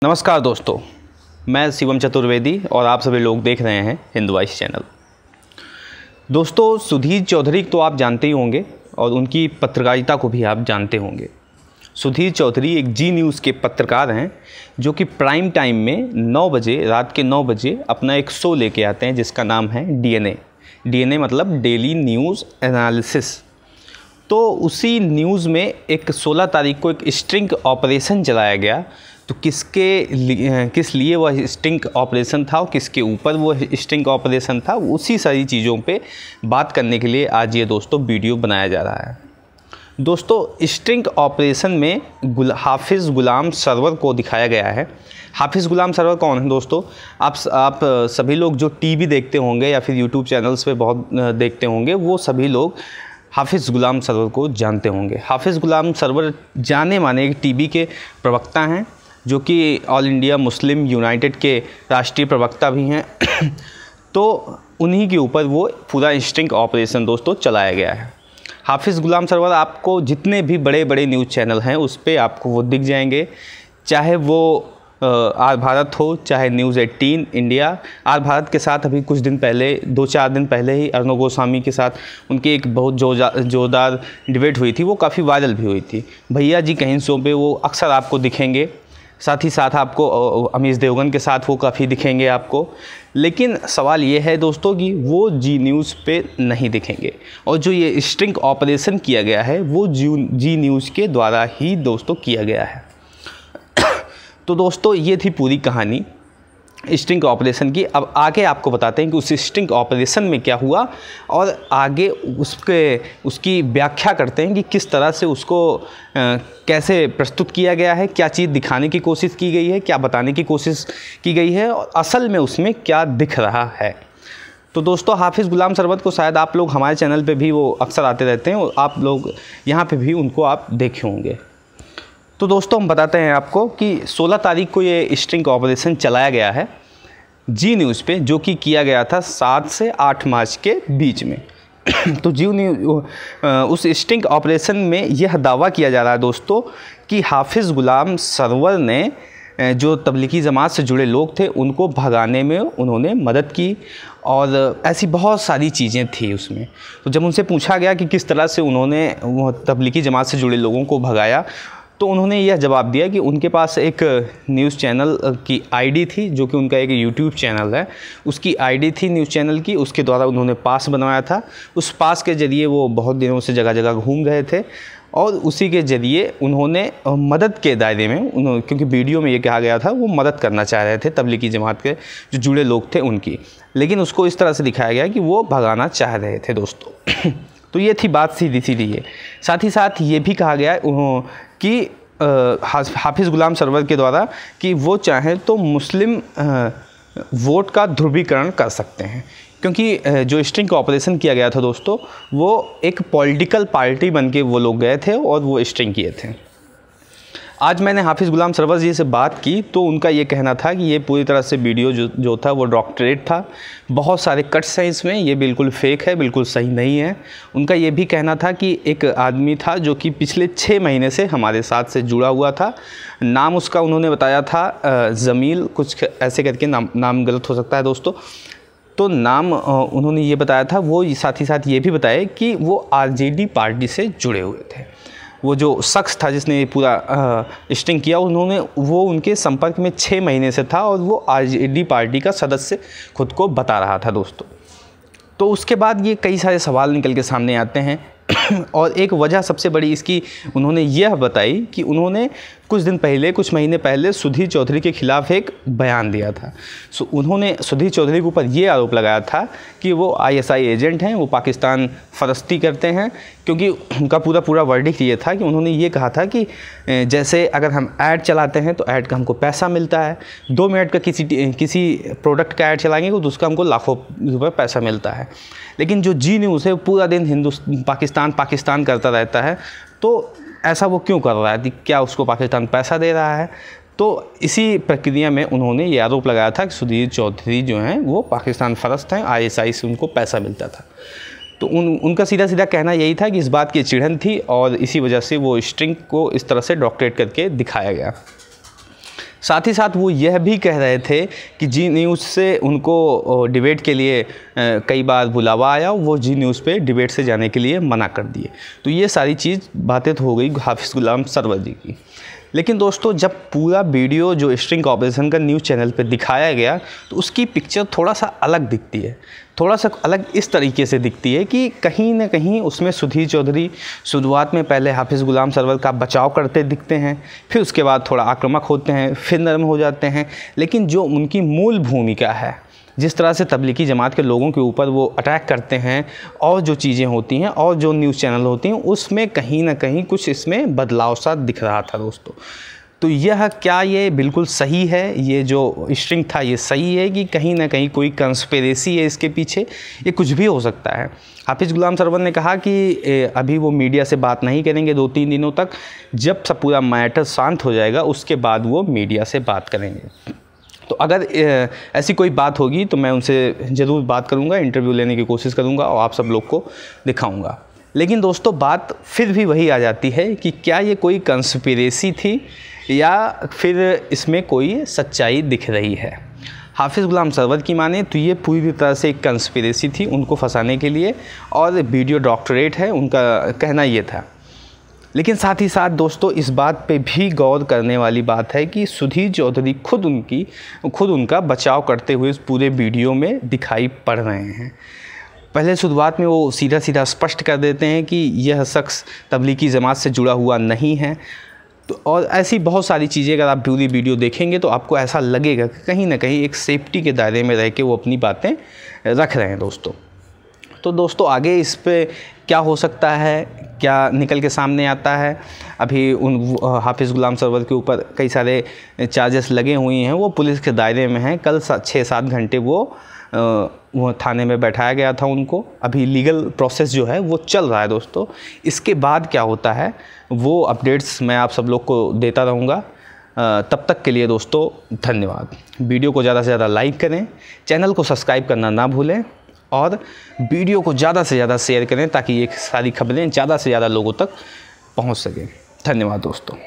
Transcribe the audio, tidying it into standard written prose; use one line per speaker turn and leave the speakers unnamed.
नमस्कार दोस्तों, मैं शिवम चतुर्वेदी और आप सभी लोग देख रहे हैं हिंदू वॉइस चैनल। दोस्तों, सुधीर चौधरी तो आप जानते ही होंगे और उनकी पत्रकारिता को भी आप जानते होंगे। सुधीर चौधरी एक जी न्यूज़ के पत्रकार हैं जो कि प्राइम टाइम में 9 बजे, रात के 9 बजे अपना एक शो लेके आते हैं जिसका नाम है डीएनए मतलब डेली न्यूज़ एनालिसिस। तो उसी न्यूज़ में एक 16 तारीख को एक स्ट्रिंग ऑपरेशन चलाया गया। तो किस लिए वह स्टिंग ऑपरेशन था और किसके ऊपर वो स्टिंग ऑपरेशन था, उसी सारी चीज़ों पे बात करने के लिए आज ये दोस्तों वीडियो बनाया जा रहा है। दोस्तों, स्टिंग ऑपरेशन में हाफिज़ गुलाम सरवर को दिखाया गया है। हाफिज़ गुलाम सरवर कौन है दोस्तों? आप सभी लोग जो टीवी देखते होंगे या फिर यूट्यूब चैनल्स पे बहुत देखते होंगे, वो सभी लोग हाफिज़ गुलाम सरवर को जानते होंगे। हाफिज़ गुलाम सरवर जाने माने टीवी के प्रवक्ता हैं जो कि ऑल इंडिया मुस्लिम यूनाइटेड के राष्ट्रीय प्रवक्ता भी हैं। तो उन्हीं के ऊपर वो पूरा स्टिंग ऑपरेशन दोस्तों चलाया गया है। हाफिज़ गुलाम सरवर आपको जितने भी बड़े बड़े न्यूज़ चैनल हैं उस पर आपको वो दिख जाएंगे, चाहे वो आर भारत हो, चाहे न्यूज़ 18 इंडिया। आर भारत के साथ अभी कुछ दिन पहले, 2-4 दिन पहले ही अर्नब गोस्वामी के साथ उनकी एक बहुत जोरदार डिबेट हुई थी, वो काफ़ी वायरल भी हुई थी। भैया जी कहीं शो पे वो अक्सर आपको दिखेंगे, साथ ही साथ आपको अमीश देवगन के साथ वो काफ़ी दिखेंगे आपको। लेकिन सवाल ये है दोस्तों कि वो जी न्यूज़ पे नहीं दिखेंगे, और जो ये स्ट्रिंग ऑपरेशन किया गया है वो जी न्यूज़ के द्वारा ही दोस्तों किया गया है। तो दोस्तों, ये थी पूरी कहानी स्टिंग ऑपरेशन की। अब आगे आपको बताते हैं कि उस स्टिंग ऑपरेशन में क्या हुआ और आगे उसकी व्याख्या करते हैं कि किस तरह से उसको कैसे प्रस्तुत किया गया है, क्या चीज़ दिखाने की कोशिश की गई है, क्या बताने की कोशिश की गई है और असल में उसमें क्या दिख रहा है। तो दोस्तों, हाफिज़ गुलाम सरवर को शायद आप लोग हमारे चैनल पे भी वो अक्सर आते रहते हैं और आप लोग यहाँ पे भी उनको आप देखे होंगे। तो दोस्तों, हम बताते हैं आपको कि 16 तारीख को ये स्टिंग ऑपरेशन चलाया गया है जी न्यूज़ पे, जो कि किया गया था 7 से 8 मार्च के बीच में। तो जी न्यूज़ उस स्टिंग ऑपरेशन में यह दावा किया जा रहा है दोस्तों कि हाफिज़ गुलाम सरवर ने जो तबलीगी जमात से जुड़े लोग थे उनको भगाने में उन्होंने मदद की, और ऐसी बहुत सारी चीज़ें थी उसमें। तो जब उनसे पूछा गया कि किस तरह से उन्होंने तबलीगी जमात से जुड़े लोगों को भगाया, तो उन्होंने यह जवाब दिया कि उनके पास एक न्यूज़ चैनल की आईडी थी, जो कि उनका एक यूट्यूब चैनल है, उसकी आईडी थी न्यूज़ चैनल की। उसके द्वारा उन्होंने पास बनवाया था। उस पास के ज़रिए वो बहुत दिनों से जगह जगह घूम रहे थे और उसी के ज़रिए उन्होंने मदद के दायरे में क्योंकि वीडियो में ये कहा गया था वो मदद करना चाह रहे थे तबलीगी जमात के जो जुड़े लोग थे उनकी, लेकिन उसको इस तरह से दिखाया गया कि वो भगाना चाह रहे थे दोस्तों। तो ये थी बात सीधी ये। साथ ही साथ ये भी कहा गया कि हाफिज़ गुलाम सरवर के द्वारा कि वो चाहें तो मुस्लिम वोट का ध्रुवीकरण कर सकते हैं, क्योंकि जो स्टिंग ऑपरेशन किया गया था दोस्तों वो एक पॉलिटिकल पार्टी बन के वो लोग गए थे और वो स्टिंग किए थे। आज मैंने हाफिज़ गुलाम सरवर जी से बात की तो उनका ये कहना था कि ये पूरी तरह से वीडियो जो था वो डॉक्टरेट था, बहुत सारे कट्स हैं इसमें, ये बिल्कुल फेक है, बिल्कुल सही नहीं है। उनका ये भी कहना था कि एक आदमी था जो कि पिछले 6 महीने से हमारे साथ से जुड़ा हुआ था। नाम उसका उन्होंने बताया था जमील, कुछ ऐसे करके नाम गलत हो सकता है दोस्तों। तो नाम उन्होंने ये बताया था। वो साथ ही साथ ये भी बताया कि वो आरजेडी पार्टी से जुड़े हुए थे। वो जो शख्स था जिसने पूरा स्टिंग किया, वो उनके संपर्क में 6 महीने से था और वो आरजेडी पार्टी का सदस्य खुद को बता रहा था दोस्तों। तो उसके बाद ये कई सारे सवाल निकल के सामने आते हैं और एक वजह सबसे बड़ी इसकी उन्होंने यह बताई कि उन्होंने कुछ महीने पहले सुधीर चौधरी के ख़िलाफ़ एक बयान दिया था। उन्होंने सुधीर चौधरी के ऊपर ये आरोप लगाया था कि वो आईएसआई एजेंट हैं, वो पाकिस्तान फरस्ती करते हैं, क्योंकि उनका पूरा वर्डिक्ट ये था कि उन्होंने ये कहा था कि जैसे अगर हम ऐड चलाते हैं तो ऐड का हमको पैसा मिलता है, 2 मिनट का किसी प्रोडक्ट का ऐड चलाएंगे तो उसका हमको लाखों रुपये पैसा मिलता है। लेकिन जो जी न्यूज़ है पूरा दिन पाकिस्तान करता रहता है, तो ऐसा वो क्यों कर रहा है? क्या उसको पाकिस्तान पैसा दे रहा है? तो इसी प्रक्रिया में उन्होंने ये आरोप लगाया था कि सुधीर चौधरी जो हैं वो पाकिस्तान फरस्त हैं, आईएसआई से उनको पैसा मिलता था। तो उनका सीधा कहना यही था कि इस बात की चिढ़न थी और इसी वजह से वो स्ट्रिंग को इस तरह से डॉक्टरेट करके दिखाया गया। साथ ही साथ वो यह भी कह रहे थे कि जी न्यूज़ से उनको डिबेट के लिए कई बार बुलावा आया, वो जी न्यूज़ पे डिबेट से जाने के लिए मना कर दिए। तो ये सारी चीज़ बातें तो हो गई हाफिज़ गुलाम सरवर जी की। लेकिन दोस्तों जब पूरा वीडियो जो स्ट्रिंग ऑपरेशन का न्यूज़ चैनल पे दिखाया गया तो उसकी पिक्चर थोड़ा सा अलग दिखती है, थोड़ा सा अलग इस तरीके से दिखती है कि कहीं ना कहीं उसमें सुधीर चौधरी शुरुआत में पहले हाफिज़ गुलाम सरवर का बचाव करते दिखते हैं, फिर उसके बाद थोड़ा आक्रामक होते हैं, फिर नरम हो जाते हैं। लेकिन जो उनकी मूल भूमिका है, जिस तरह से तबलीगी जमात के लोगों के ऊपर वो अटैक करते हैं और जो चीज़ें होती हैं और जो न्यूज़ चैनल होती हैं, उसमें कहीं ना कहीं कुछ इसमें बदलाव सा दिख रहा था दोस्तों। तो यह क्या ये बिल्कुल सही है, ये जो स्ट्रिंग था ये सही है कि कहीं ना कहीं कोई कंस्पिरेसी है इसके पीछे? ये कुछ भी हो सकता है। हाफिज़ गुलाम सरवर ने कहा कि अभी वो मीडिया से बात नहीं करेंगे 2-3 दिनों तक, जब सब पूरा मैटर शांत हो जाएगा उसके बाद वो मीडिया से बात करेंगे। तो अगर ऐसी कोई बात होगी तो मैं उनसे ज़रूर बात करूंगा, इंटरव्यू लेने की कोशिश करूंगा और आप सब लोग को दिखाऊंगा। लेकिन दोस्तों बात फिर भी वही आ जाती है कि क्या ये कोई कंस्पिरेसी थी या फिर इसमें कोई सच्चाई दिख रही है? हाफिज़ गुलाम सरवर की माने तो ये पूरी तरह से एक कंस्पिरेसी थी उनको फंसाने के लिए, और वीडियो डॉक्टरेट है, उनका कहना ये था। लेकिन साथ ही साथ दोस्तों इस बात पे भी गौर करने वाली बात है कि सुधीर चौधरी खुद उनका बचाव करते हुए इस पूरे वीडियो में दिखाई पड़ रहे हैं। पहले शुरुआत में वो सीधा सीधा स्पष्ट कर देते हैं कि यह शख्स तबलीगी जमात से जुड़ा हुआ नहीं है। तो और ऐसी बहुत सारी चीज़ें अगर आप पूरी वीडियो देखेंगे तो आपको ऐसा लगेगा कि कहीं ना कहीं एक सेफ्टी के दायरे में रह के वो अपनी बातें रख रहे हैं दोस्तों। तो दोस्तों आगे इस पे क्या हो सकता है, क्या निकल के सामने आता है? अभी उन हाफिज़ गुलाम सरवर के ऊपर कई सारे चार्जेस लगे हुए हैं, वो पुलिस के दायरे में हैं। कल 6-7 घंटे वो थाने में बैठाया गया था उनको। अभी लीगल प्रोसेस जो है वो चल रहा है दोस्तों। इसके बाद क्या होता है वो अपडेट्स मैं आप सब लोग को देता रहूँगा। तब तक के लिए दोस्तों धन्यवाद। वीडियो को ज़्यादा से ज़्यादा लाइक करें, चैनल को सब्सक्राइब करना ना भूलें और वीडियो को ज़्यादा से ज़्यादा शेयर करें ताकि ये सारी खबरें ज़्यादा से ज़्यादा लोगों तक पहुंच सकें। धन्यवाद दोस्तों।